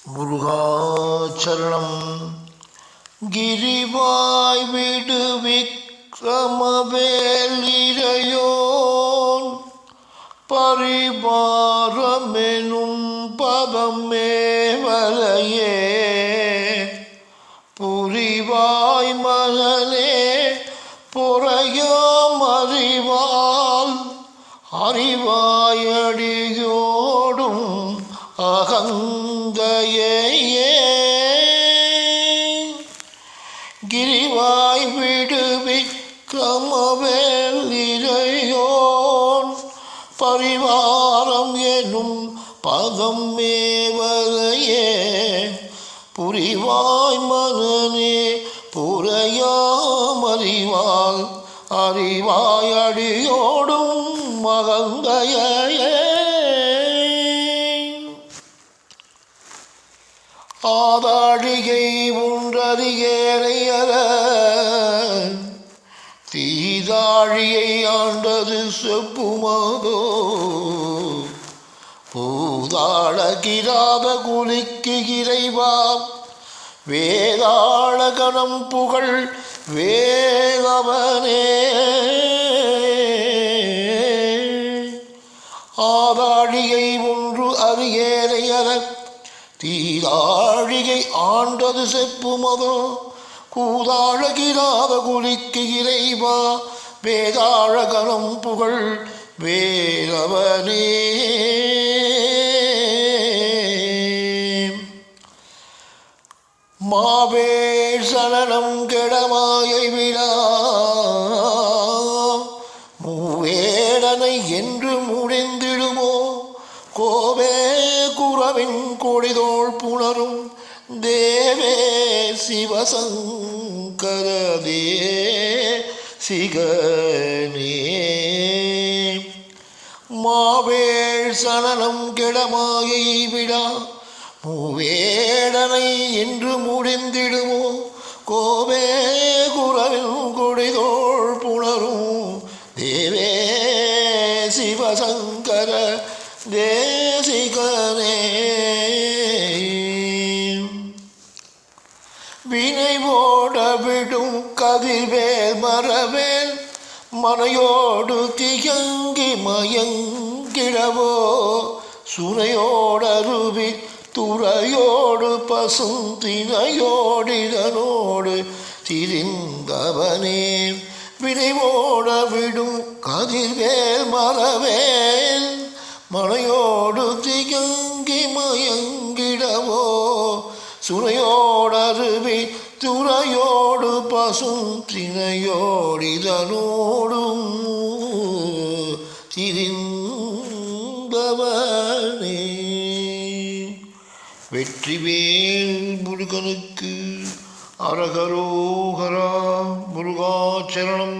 முருகாச்சரணம். கிரிவாய் விடு விக்ரமவேல் இறையோன் பரிபாரமெனும் பதமேவலையே புரிவாய் மகனே பொறையாம் அறிவால் அறிவாயடியோடும் அகந்தையே கிரிவாய் விடு விக்ரமவேல் இறையோன் பரிவாரம் எனும் பதம் மேவலையே புரிவாய் மனனே புரையாம் அறிவால் அறிவாய் அடியோடும் மகந்தையே ஆதாழிகை ஒன்றறியேறையற தீதாழியை ஆண்டது செப்புமாதோ பூதாள கிராத குலிக்கு இறைவா வேதாள கணம் புகழ் வேதவனே ஆதாழிகை ஒன்று அறியேறையற தீதாழிகை ஆண்டது செப்புமதோ கூதாழகிராத குலிக்கு இறைவா வேதாழ கணம் புகழ் வேலவனே மாவேள் சலனம் கெடமாயை விழா மூவேடனை என்று முடிந்திடுமோ கோவே குரவின் கொடிதோள் புணரும் தேவே சிவசங்கரதே சிகனே மாவேள் சலனம் கெடமாயை விழா மூவேடனை என்று முடிந்திடுமோ கோவே குரவின் கொடிதோள் புணரும் தேவே சிவசங்கர தேசிகனே வினை ஓட விடும் கதிர்வேல் மரவேல் மனையோடு திகங்கி மயங்கிடவோ சுனையோடருவி துறையோடு பசுந்தினையோடிதனோடு திரிந்தவனே வினைவோட விடும் கதிர்வேல் மரவேல் மனையோடு திகங்கி மயங்கிடவோ சுனையோடருவி துறையோடு பசும் தினையோடிதனோடும் திரிந்தவனே வெற்றிவேல் முருகனுக்கு அரகரோகரா. முருகாச்சரணம்.